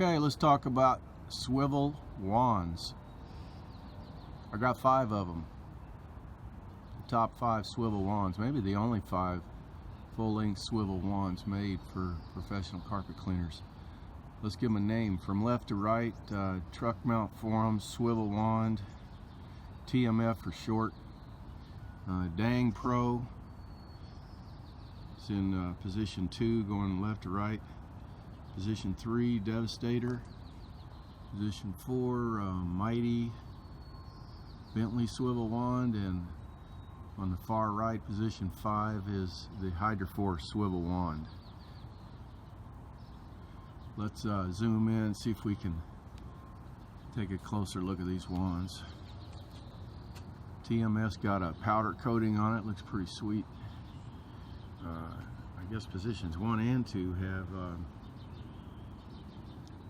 Okay, let's talk about swivel wands. I got 5 of them. The top 5 swivel wands, maybe the only 5 full-length swivel wands made for professional carpet cleaners. Let's give them a name. From left to right, truck mount form, swivel wand, TMF for short. Dang Pro. It's in position 2, going left to right. Position 3, Devastator. Position 4, Mighty Bentley swivel wand, and on the far right, position 5 is the Hydroforce swivel wand. Let's zoom in and see if we can take a closer look at these wands. TMF's got a powder coating on it, looks pretty sweet. I guess positions 1 and 2 have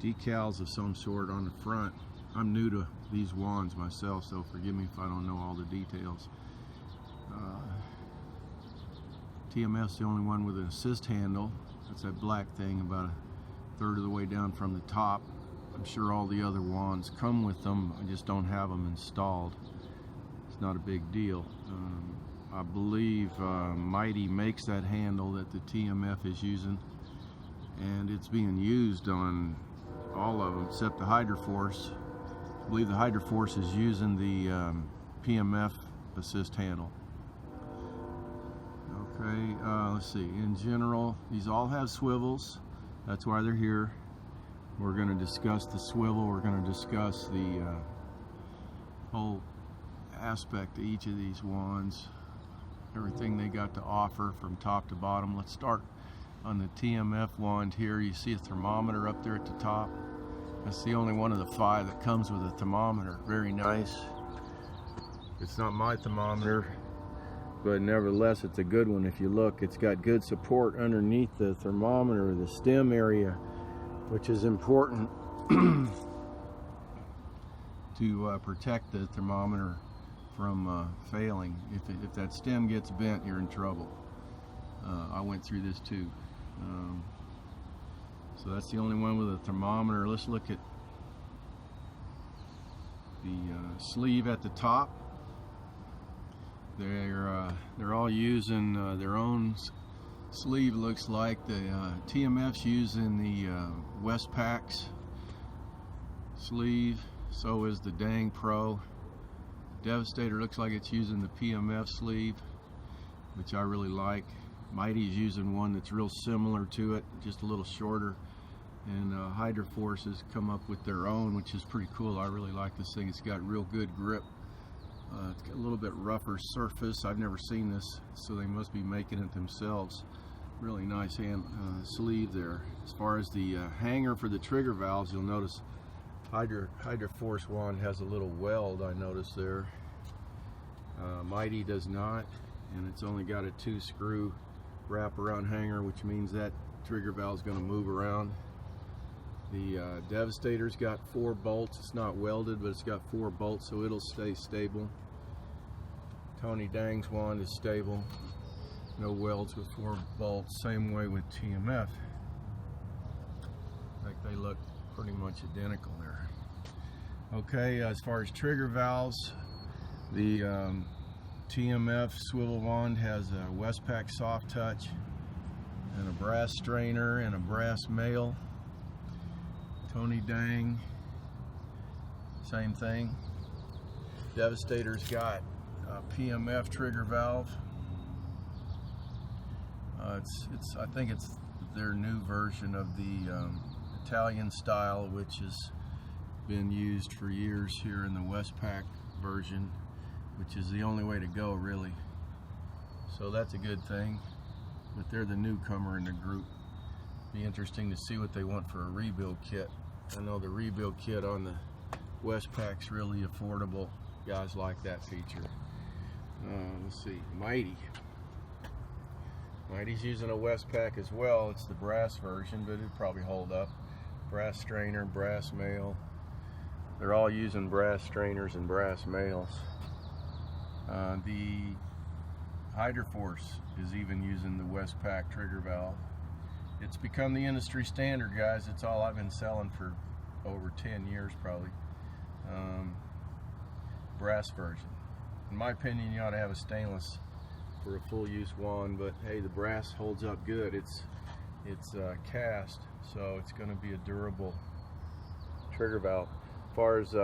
decals of some sort on the front. I'm new to these wands myself, so forgive me if I don't know all the details. TMF's the only one with an assist handle. That's that black thing about a 1/3 of the way down from the top. I'm sure all the other wands come with them. I just don't have them installed. It's not a big deal. I believe Mighty makes that handle that the TMF is using, and it's being used on all of them except the Hydroforce. I believe the Hydroforce is using the PMF assist handle. Okay, let's see. In general, these all have swivels. That's why they're here. We're going to discuss the swivel. We're going to discuss the whole aspect of each of these wands, everything they got to offer from top to bottom. Let's start on the TMF wand here. You see a thermometer up there at the top. That's the only one of the 5 that comes with a thermometer. Very nice. It's not my thermometer, but nevertheless it's a good one. If you look, it's got good support underneath the thermometer, the stem area, which is important to protect the thermometer from failing. If that stem gets bent, you're in trouble. I went through this too. So that's the only one with a thermometer. Let's look at the sleeve at the top. They're all using their own sleeve. Looks like the TMF's using the Westpac's sleeve. So is the Dang Pro. Devastator looks like it's using the PMF sleeve, which I really like. Mighty's using one that's real similar to it, just a little shorter. And Hydroforce has come up with their own, which is pretty cool. I really like this thing. It's got real good grip. It's got a little bit rougher surface. I've never seen this, so they must be making it themselves. Really nice hand sleeve there. As far as the hanger for the trigger valves, you'll notice Hydroforce wand has a little weld, I noticed there. Mighty does not, and it's only got a 2-screw wraparound hanger, which means that trigger valve is going to move around. The Devastator's got 4 bolts. It's not welded, but it's got 4 bolts, so it'll stay stable. Tony Dang's wand is stable. No welds with 4 bolts. Same way with TMF. Like they look pretty much identical there. Okay, as far as trigger valves, the TMF swivel wand has a Westpac soft touch and a brass strainer and a brass male. Tony Dang, same thing. Devastator's got a PMF trigger valve. I think it's their new version of the Italian style, which has been used for years here in the Westpac version, which is the only way to go, really. So that's a good thing, but they're the newcomer in the group. Be interesting to see what they want for a rebuild kit. I know the rebuild kit on the Westpac's really affordable. Guys like that feature. Let's see, Mighty's using a Westpac as well. It's the brass version, but it'd probably hold up. Brass strainer, brass male. They're all using brass strainers and brass males. The Hydroforce is even using the Westpac trigger valve. It's become the industry standard, guys. It's all I've been selling for over 10 years probably. Brass version. In my opinion, you ought to have a stainless for a full use wand, but hey, the brass holds up good. It's cast, so it's going to be a durable trigger valve. As far as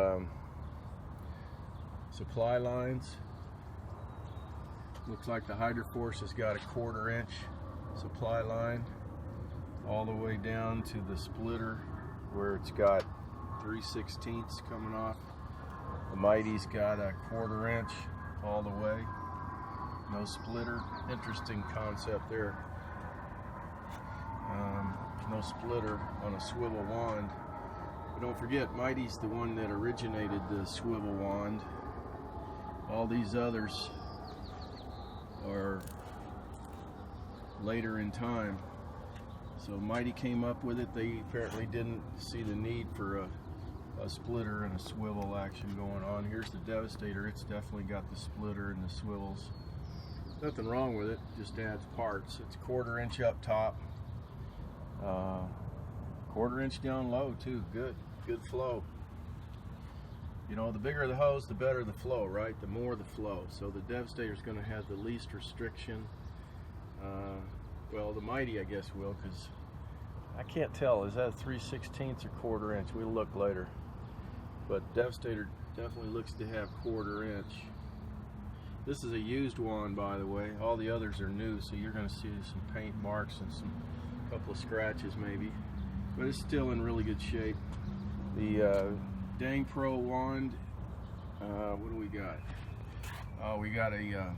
supply lines, looks like the Hydroforce has got a 1/4 inch supply line all the way down to the splitter where it's got 3/16 coming off. The Mighty's got a 1/4 inch all the way. No splitter. Interesting concept there. No splitter on a swivel wand. But don't forget, Mighty's the one that originated the swivel wand. All these others are later in time. So Mighty came up with it. They apparently didn't see the need for a splitter and a swivel action going on. Here's the Devastator. It's definitely got the splitter and the swivels. Nothing wrong with it, just adds parts. It's 1/4 inch up top, 1/4 inch down low too. Good flow. You know, the bigger the hose, the better the flow, right? The more the flow. So the Devastator is going to have the least restriction. Well, the Mighty, I guess, will, because I can't tell. Is that 3/16 or 1/4 inch? We'll look later. But Devastator definitely looks to have 1/4 inch. This is a used wand, by the way. All the others are new, so you're going to see some paint marks and some couple of scratches maybe. But it's still in really good shape. The Dang Pro wand, what do we got? We got a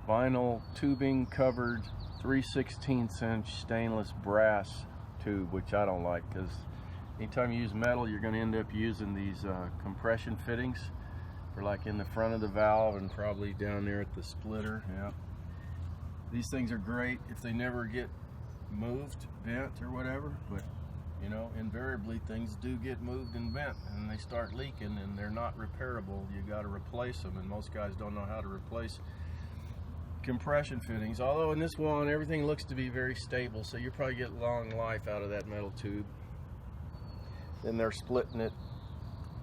vinyl tubing covered 3/16 inch stainless brass tube, which I don't like, because anytime you use metal, you're going to end up using these compression fittings for like in the front of the valve and probably down there at the splitter. Yeah, these things are great if they never get moved, bent, or whatever, but you know, invariably things do get moved and bent and they start leaking and they're not repairable. You got to replace them, and most guys don't know how to replace compression fittings. Although in this one everything looks to be very stable, so you probably get long life out of that metal tube. Then they're splitting it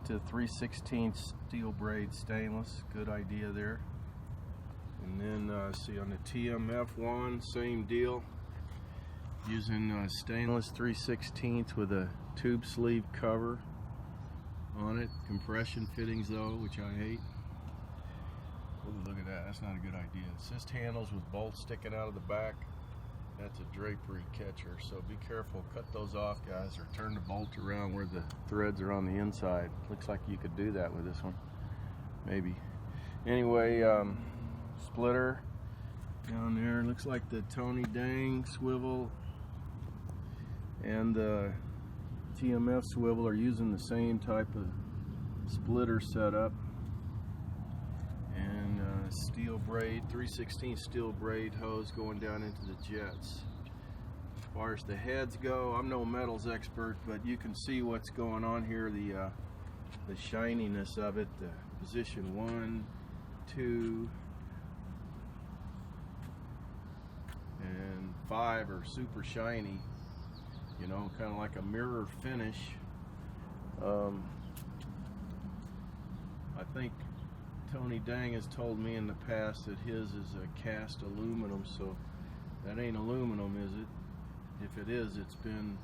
to 3/16 steel braid stainless. Good idea there. And then see, on the TMF wand, same deal, using stainless 3/16 with a tube sleeve cover on it. Compression fittings though, which I hate. Ooh, look at that. That's not a good idea. Assist handles with bolts sticking out of the back. That's a drapery catcher, so be careful. Cut those off, guys, or turn the bolt around where the threads are on the inside. Looks like you could do that with this one, maybe. Anyway, splitter down there. Looks like the Tony Dang swivel and the TMF swivel are using the same type of splitter setup. And steel braid, 3/16 steel braid hose going down into the jets. As far as the heads go, I'm no metals expert, but you can see what's going on here. The shininess of it. The position 1, 2, and 5 are super shiny. You know, kind of like a mirror finish. I think Tony Dang has told me in the past that his is a cast aluminum, so that ain't aluminum, is it? If it is, it's been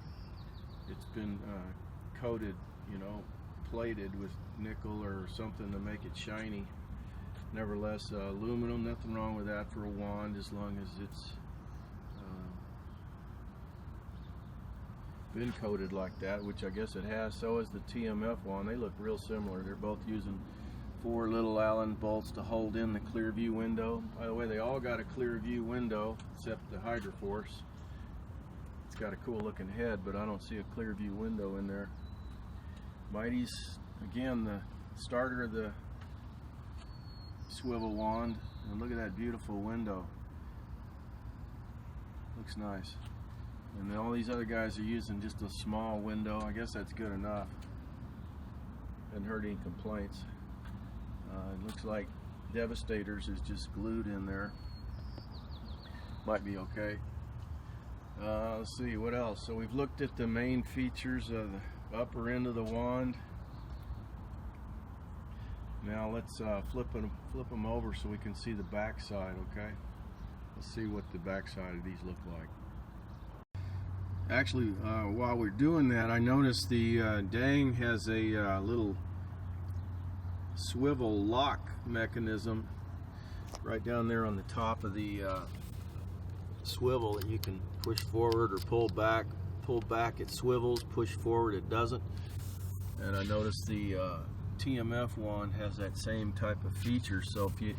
coated, you know, plated with nickel or something to make it shiny. Nevertheless, aluminum, nothing wrong with that for a wand as long as it's been coated like that, which I guess it has. So is the TMF wand. They look real similar. They're both using 4 little Allen bolts to hold in the clear view window. By the way, they all got a clear view window except the Hydroforce. It's got a cool looking head, but I don't see a clear view window in there. Mighty's, again, the starter of the swivel wand. And look at that beautiful window. Looks nice. And then all these other guys are using just a small window. I guess that's good enough. Hasn't heard any complaints. It looks like Devastator's is just glued in there. Might be okay. Let's see what else. So we've looked at the main features of the upper end of the wand. Now let's flip them over so we can see the back side. Okay, let's see what the back side of these look like. Actually, while we're doing that, I noticed the dang has a little swivel lock mechanism right down there on the top of the swivel that you can push forward or pull back. Pull back it swivels, push forward it doesn't. And I noticed the TMF wand has that same type of feature, so if you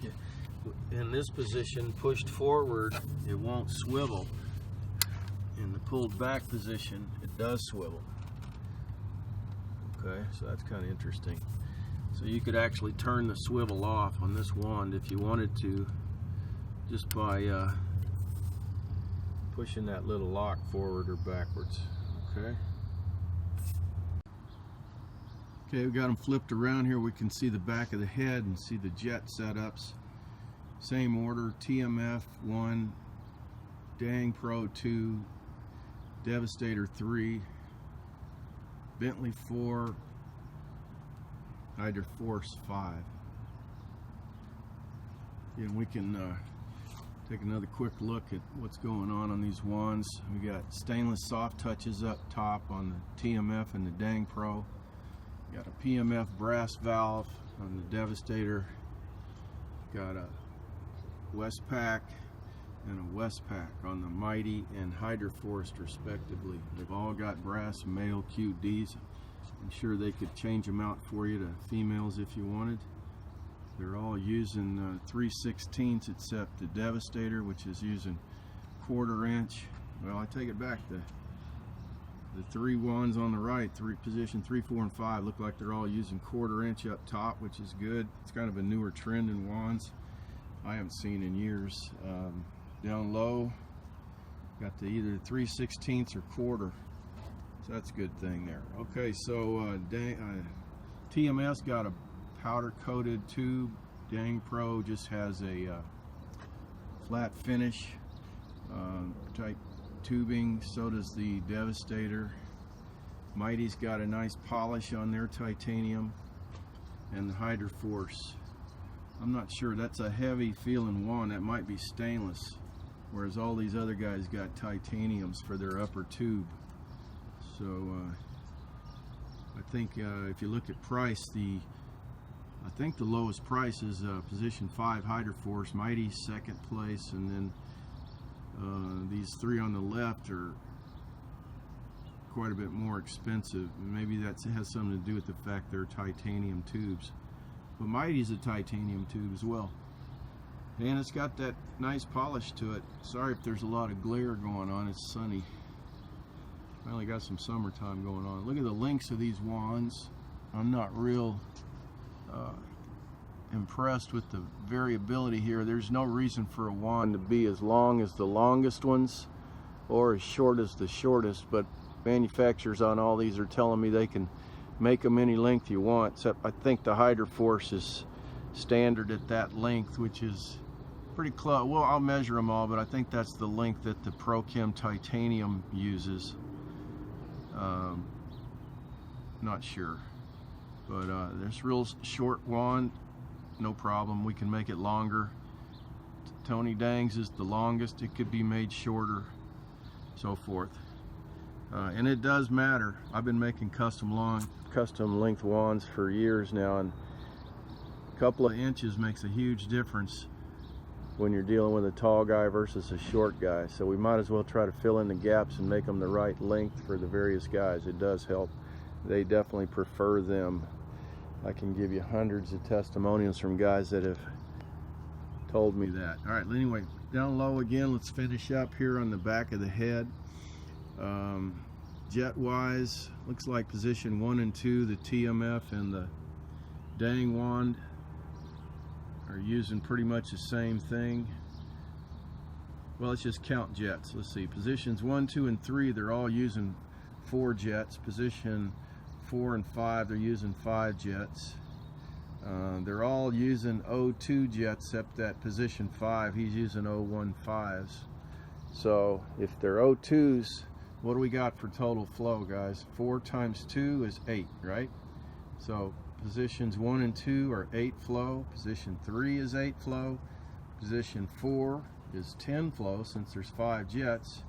in this position pushed forward it won't swivel. In the pulled back position it does swivel. Okay, so that's kind of interesting. So you could actually turn the swivel off on this wand if you wanted to, just by pushing that little lock forward or backwards. Okay. Okay, we got them flipped around here. We can see the back of the head and see the jet setups. Same order: TMF 1, Dang Pro 2, Devastator 3, Bentley 4, Hydra Force 5. And we can take another quick look at what's going on these wands. We got stainless soft touches up top on the TMF and the Dang Pro. Got a PMF brass valve on the Devastator. Got a Westpac and a Westpac on the Mighty and Hydra Force respectively. They've all got brass male QDs. I'm sure they could change them out for you to females if you wanted. They're all using 3/16 except the Devastator, which is using 1/4 inch. Well, I take it back. The three wands on the right, position 3, 4, and 5, look like they're all using 1/4 inch up top, which is good. It's kind of a newer trend in wands I haven't seen in years. Down low, got the either 3/16 or 1/4. So that's a good thing there. Okay, so TMS got a powder coated tube. Dang Pro just has a flat finish type tubing. So does the Devastator. Mighty's got a nice polish on their titanium, and the Hydra Force, I'm not sure, that's a heavy feeling wand. That might be stainless, whereas all these other guys got titaniums for their upper tube. So I think if you look at price, I think the lowest price is position 5 Hydra Force. Mighty's second place, and then these three on the left are quite a bit more expensive. Maybe that has something to do with the fact they're titanium tubes. But Mighty's a titanium tube as well. And it's got that nice polish to it. Sorry if there's a lot of glare going on. It's sunny. Finally got some summertime going on. Look at the lengths of these wands. I'm not real impressed with the variability here. There's no reason for a wand to be as long as the longest ones or as short as the shortest, but manufacturers on all these are telling me they can make them any length you want, except I think the Hydra Force is standard at that length, which is pretty close. Well, I'll measure them all, but I think that's the length that the ProChem titanium uses. Not sure, but this real short wand, no problem, we can make it longer. Tony Dang's is the longest, it could be made shorter, so forth. And it does matter. I've been making custom length wands for years now, and a couple of inches makes a huge difference when you're dealing with a tall guy versus a short guy. So we might as well try to fill in the gaps and make them the right length for the various guys. It does help. They definitely prefer them. I can give you hundreds of testimonials from guys that have told me that. All right, anyway, down low again, let's finish up here on the back of the head. Jet wise, looks like position 1 and 2, the TMF and the Dang wand are using pretty much the same thing. Well, let's just count jets. Let's see, positions 1, 2, and 3, they're all using 4 jets. Position 4 and 5, they're using 5 jets. They're all using O2 jets, except that position 5, he's using O15s. So if they're O2s, what do we got for total flow, guys? 4 times 2 is 8, right? So positions 1 and 2 are 8 flow. Position 3 is 8 flow. Position 4 is 10 flow since there's 5 jets.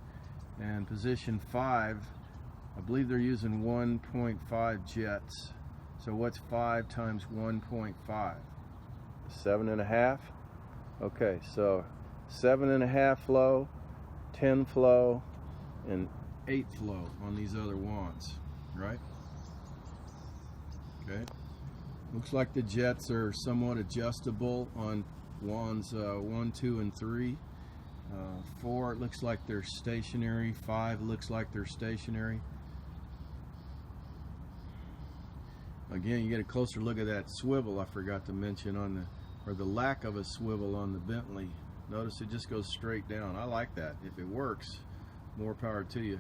And position 5, I believe they're using 1.5 jets. So what's 5 times 1.5? 7.5. Okay, so 7.5 flow, 10 flow, and 8 flow on these other wands, right? Okay. Looks like the jets are somewhat adjustable on wands 1, 2, and 3. 4, it looks like they're stationary. 5 looks like they're stationary. Again, you get a closer look at that swivel I forgot to mention on the, or the lack of a swivel on the Bentley. Notice it just goes straight down. I like that. If it works, more power to you.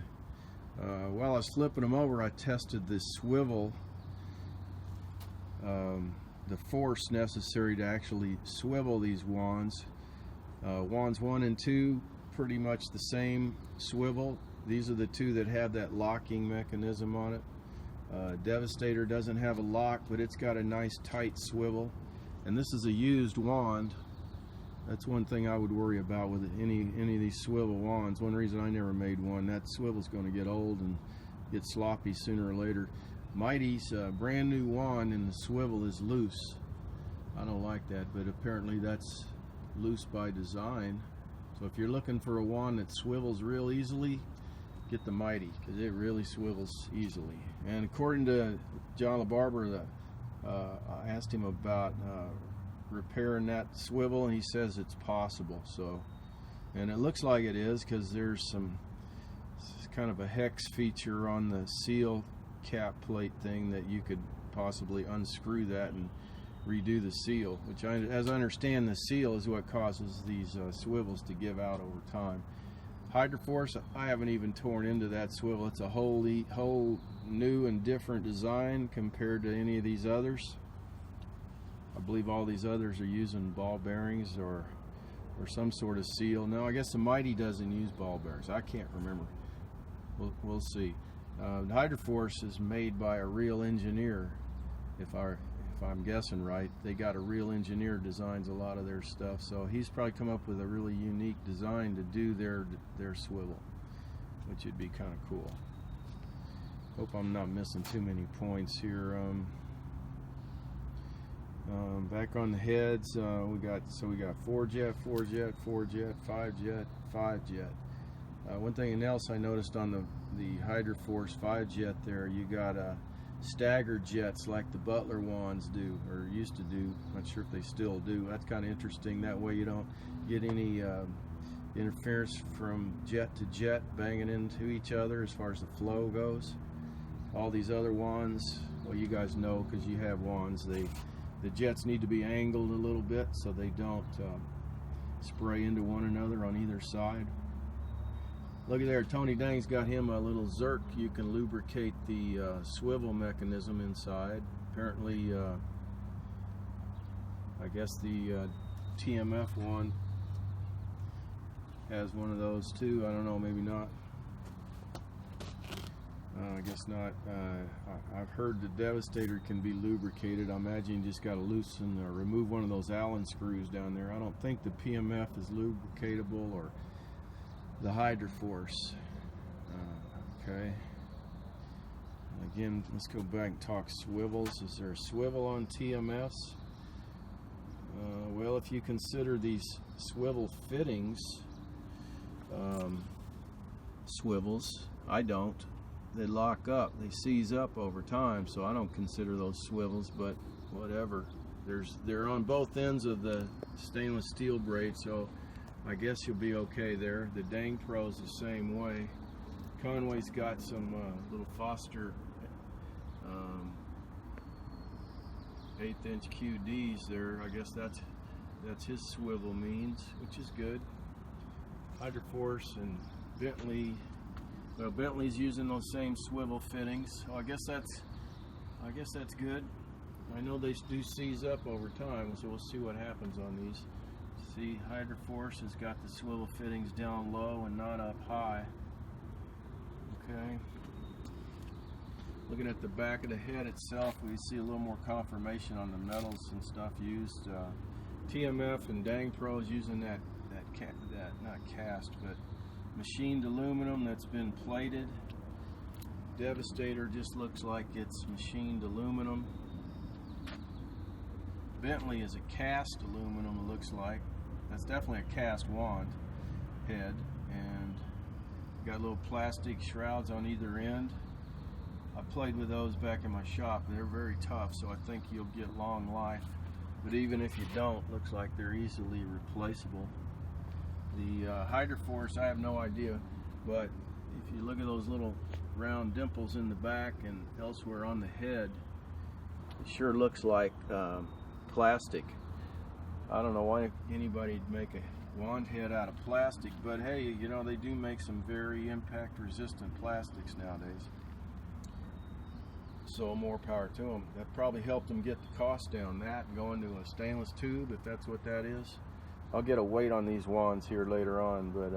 While I was flipping them over, I tested this swivel, the force necessary to actually swivel these wands. Wands 1 and 2, pretty much the same swivel. These are the two that have that locking mechanism on it. Devastator doesn't have a lock, but it's got a nice tight swivel. And this is a used wand. That's one thing I would worry about with any of these swivel wands. One reason I never made one, that swivel's going to get old and get sloppy sooner or later. Mighty's brand new wand and the swivel is loose. I don't like that, but apparently that's loose by design. So if you're looking for a wand that swivels real easily, get the Mighty, because it really swivels easily. And according to John LaBarber, I asked him about repairing that swivel, and he says it's possible. So, and it looks like it is, because there's some kind of a hex feature on the seal cap plate thing that you could possibly unscrew that and redo the seal, which as I understand, the seal is what causes these swivels to give out over time. Hydroforce, I haven't even torn into that swivel. It's a whole new and different design compared to any of these others. I believe all these others are using ball bearings or some sort of seal. No, I guess the Mighty doesn't use ball bearings. I can't remember. We'll see. The Hydroforce is made by a real engineer. If I'm guessing right, they got a real engineer designs a lot of their stuff. So he's probably come up with a really unique design to do their swivel, which would be kind of cool. Hope I'm not missing too many points here. Back on the heads, we got 4 jet, 4 jet, 4 jet, 5 jet, 5 jet. One thing else I noticed on the Hydroforce 5 jet there, you got staggered jets like the Butler wands do, or used to do. Not sure if they still do. That's kind of interesting. That way you don't get any interference from jet to jet banging into each other as far as the flow goes. All these other wands, well, you guys know because you have wands, the jets need to be angled a little bit so they don't spray into one another on either side. Look at there, Tony Dang's got him a little Zerk. You can lubricate the swivel mechanism inside. Apparently, I guess the TMF one has one of those too. I don't know, maybe not. I guess not. I've heard the Devastator can be lubricated. I imagine you just got to loosen or remove one of those Allen screws down there. I don't think the PMF is lubricatable, or the Hydroforce. Okay. Again, let's go back and talk swivels. Is there a swivel on TMFs? Well, if you consider these swivel fittings swivels, I don't. They lock up, they seize up over time, so I don't consider those swivels, but whatever. They're on both ends of the stainless steel braid, so I guess you'll be okay there. The Dang Pro's the same way. Conway's got some little Foster 1/8" QDs there. I guess that's his swivel means, which is good. Hydroforce and Bentley. Well, Bentley's using those same swivel fittings. So I guess that's good. I know they do seize up over time, so we'll see what happens on these. See, Hydroforce has got the swivel fittings down low and not up high. Okay. Looking at the back of the head itself, we see a little more confirmation on the metals and stuff used. TMF and Dang Pro is using that not cast, but machined aluminum that's been plated. Devastator just looks like it's machined aluminum. Bentley is a cast aluminum, it looks like. That's definitely a cast wand head, and got little plastic shrouds on either end. I played with those back in my shop. They're very tough, so I think you'll get long life. But even if you don't, looks like they're easily replaceable. The Hydroforce, I have no idea, but if you look at those little round dimples in the back and elsewhere on the head, it sure looks like plastic. I don't know why anybody'd make a wand head out of plastic, but hey, you know, they do make some very impact resistant plastics nowadays. So more power to them. That probably helped them get the cost down, that and go into a stainless tube, if that's what that is. I'll get a weight on these wands here later on, but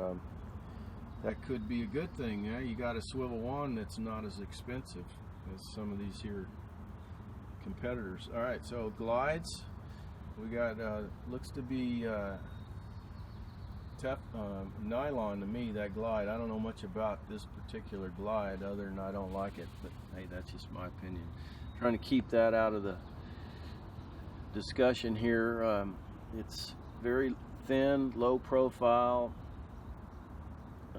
that could be a good thing. Yeah, you got a swivel wand that's not as expensive as some of these here competitors. All right, so glides. We got looks to be nylon to me, that glide. I don't know much about this particular glide other than I don't like it, but hey, that's just my opinion. Trying to keep that out of the discussion here. It's very thin, low profile.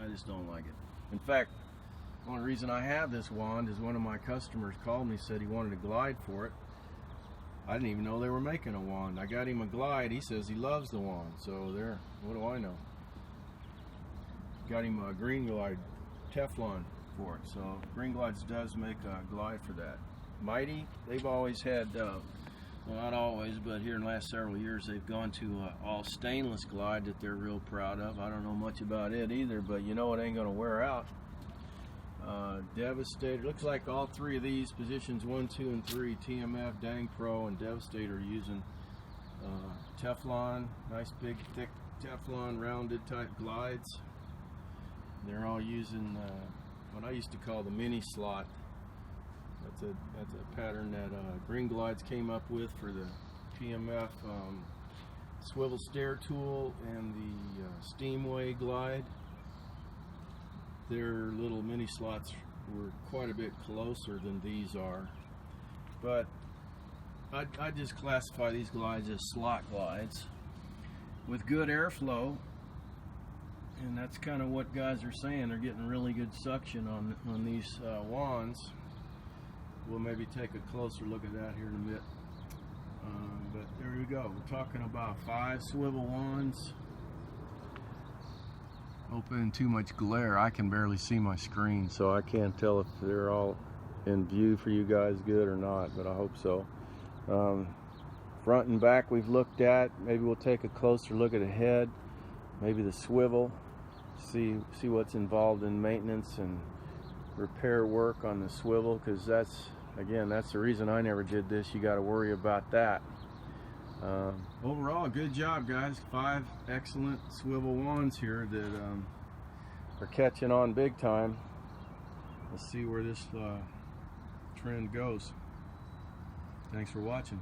I just don't like it. In fact, the only reason I have this wand is one of my customers called me, said he wanted a glide for it. I didn't even know they were making a wand. I got him a glide. He says he loves the wand, so there, what do I know? Got him a Green Glide Teflon for it. So Green Glides does make a glide for that. Mighty, they've always had, well, not always, but here in the last several years they've gone to all stainless glide that they're real proud of. I don't know much about it either, but you know it ain't gonna wear out. Devastator, looks like all three of these positions 1, 2, and 3, TMF, Dang Pro, and Devastator, are using Teflon, nice big thick Teflon rounded type glides. They're all using what I used to call the mini slot. That's a pattern that Green Glides came up with for the PMF swivel stair tool and the Steamway glide. Their little mini slots were quite a bit closer than these are, but I just classify these glides as slot glides with good airflow, and that's kind of what guys are saying. They're getting really good suction on these wands. We'll maybe take a closer look at that here in a bit, but there we go. We're talking about 5 swivel wands. Open too much glare, I can barely see my screen, so I can't tell if they're all in view for you guys good or not, but I hope so. Front and back we've looked at. Maybe we'll take a closer look at the head, maybe the swivel, see what's involved in maintenance and repair work on the swivel, because that's the reason I never did this. You got to worry about that. Overall, good job, guys. 5 excellent swivel wands here that are catching on big time. Let's see where this trend goes. Thanks for watching.